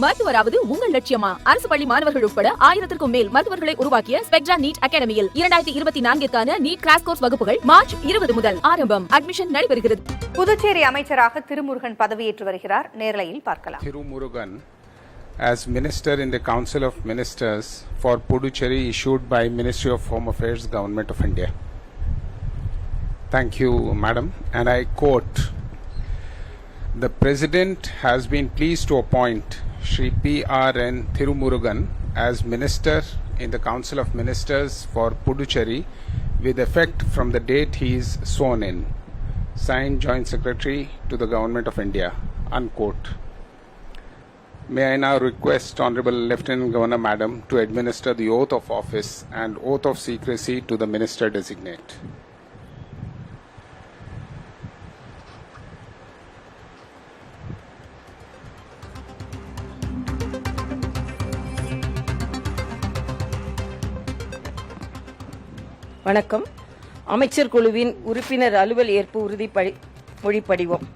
மருத்துவராவது உங்கள் லட்சியமா? அரசு பள்ளி மாணவர்கள் உட்பட 1000க்கும் மேல் மருத்துவர்களை உருவாக்கிய ஸ்பெக்ட்ரா நீட் அகாடமியில் 2024க்கான நீட் கிராஷ் கோர்ஸ் வகுப்புகள் மார்ச் 20 முதல் ஆரம்பம். அட்மிஷன் நடைபெறுகிறது. புதுச்சேரி அமைச்சராக திருமுருகன் பதவியேற்று வருகிறார். நேரலையில் பார்க்கலாம். Thirumurugan as Minister in the Council of Ministers for Puducherry issued by Ministry of Home Affairs, Government of India. Thank you, Madam. And I quote, "The President has been pleased to appoint Shri P.R.N. Thirumurugan as Minister in the Council of Ministers for Puducherry with effect from the date he is sworn in. Signed, Joint Secretary to the Government of India." Unquote. May I now request Honorable Lieutenant Governor Madam to administer the oath of office and oath of secrecy to the Minister designate. வணக்கம். அமைச்சர் குழுவின் உறுப்பினர் அலுவல் ஏற்பு உறுதிமொழி படிவம்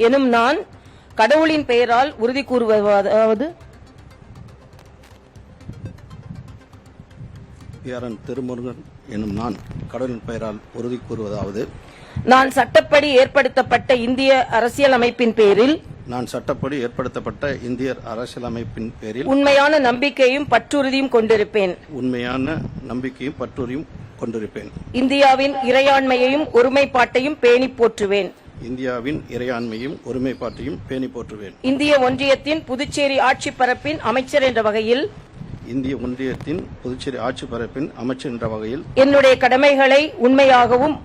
எனும் நான் கடவுளின் பெயரால் உறுதி கூறுவதாவது, P.R.N. திருமுருகன் எனும் நான் கடவுளின் பெயரால் உறுதி கூறுவதாவது, நான் சட்டப்படி ஏற்படுத்தப்பட்ட இந்திய அரசியலமைப்பின் பேரில் உண்மையான நம்பிக்கையும் பற்றுறுதியும் கொண்டிருப்பேன். இந்தியாவின் இறையாண்மையையும் ஒருமைப்பாட்டையும் பேணி போற்றுவேன். இந்திய ஒன்றியத்தின் புதுச்சேரி ஆட்சி பரப்பின் அமைச்சர் என்ற வகையில் என்னுடைய கடமைகளை உண்மையாகவும்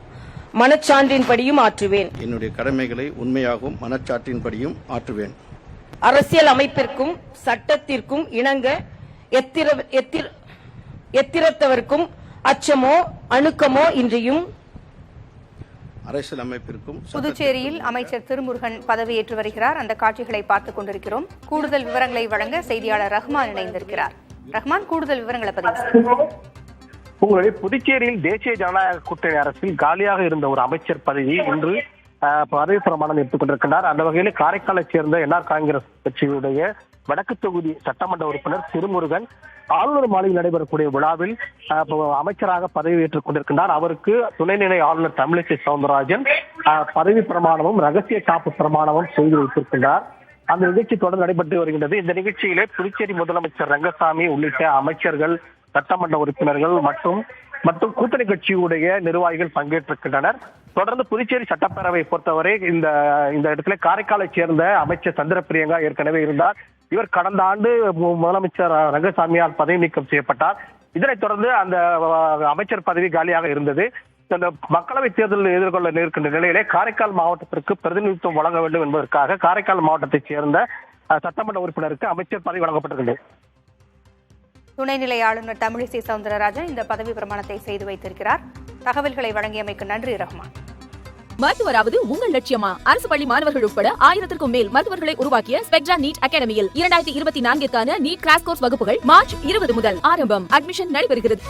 மனச்சான்றின்படியும் ஆற்றுவேன். அரசியல் அமைப்பிற்கும் சட்டத்திற்கும் இணங்க எத்திரத்தவர்க்கும் அச்சமோ அணுக்கமோ இன்றியும் புதுச்சேரியில் அமைச்சர் திருமுருகன் பதவியேற்று வருகிறார். அந்த காட்சிகளை பார்த்துக் கொண்டிருக்கிறோம். கூடுதல் விவரங்களை வழங்க செய்தியாளர் ரஹ்மான் இணைந்திருக்கிறார். ரஹ்மான், கூடுதல் விவரங்களை பதிவு. உங்களுடைய புதுச்சேரியில் தேசிய ஜனநாயக கூட்டணி அரசில் காலியாக இருந்த ஒரு அமைச்சர் பதவி இன்று பதவி பிரமாணம் எடுத்துக் கொண்டிருக்கிறார். அந்த வகையில் காரைக்காலைச் சேர்ந்த என்ஆர் காங்கிரஸ் கட்சியுடைய வடக்கு தொகுதி சட்டமன்ற உறுப்பினர் திருமுருகன் ஆளுநர் மாளிகையில் நடைபெறக்கூடிய விழாவில் அமைச்சராக பதவியேற்றுக் கொண்டிருக்கிறார். அவருக்கு துணைநிலை ஆளுநர் தமிழிசை சவுந்தரராஜன் பதவி பிரமாணமும் ரகசிய காப்பு பிரமாணமும் செய்து வைத்திருக்கின்றார். அந்த நிகழ்ச்சி தொடர்ந்து நடைபெற்று வருகின்றது. இந்த நிகழ்ச்சியிலே புதுச்சேரி முதலமைச்சர் ரங்கசாமி உள்ளிட்ட அமைச்சர்கள், சட்டமன்ற உறுப்பினர்கள் மற்றும் கூட்டணி கட்சியுடைய நிர்வாகிகள் பங்கேற்றிருக்கின்றனர். தொடர்ந்து புதுச்சேரி சட்டப்பேரவை பொறுத்தவரை இந்த இடத்துல காரைக்காலை சேர்ந்த அமைச்சர் சந்திர பிரியங்கா ஏற்கனவே இருந்தார். இவர் கடந்த ஆண்டு முதலமைச்சர் ரங்கசாமியால் பதவி நீக்கம் செய்யப்பட்டார். இதனைத் தொடர்ந்து அந்த அமைச்சர் பதவி காலியாக இருந்தது. இந்த மக்களவை தேர்தலில் எதிர்கொள்ள இருக்கின்ற நிலையிலே காரைக்கால் மாவட்டத்திற்கு பிரதிநிதித்துவம் வழங்க வேண்டும் என்பதற்காக காரைக்கால் மாவட்டத்தைச் சேர்ந்த சட்டமன்ற உறுப்பினருக்கு அமைச்சர் பதவி வழங்கப்பட்டிருக்கிறது. துணைநிலை ஆளுநர் தமிழிசை சவுந்தரராஜன் இந்த பதவி பிரமாணத்தை செய்து வைத்திருக்கிறார். தகவல்களை வழங்கியமைக்கு நன்றி ரஹ்மான். மருத்துவராவது உங்கள் லட்சியமா? அரசு பள்ளி மாணவர்கள் உட்பட 1000க்கும் மேல் மருத்துவர்களை உருவாக்கிய ஸ்பெக்ட்ரா நீட் அகாடமியில் 2024க்கான நீட் கிராஷ் கோர்ஸ் வகுப்புகள் மார்ச் 20 முதல் ஆரம்பம். அட்மிஷன் நடைபெறுகிறது.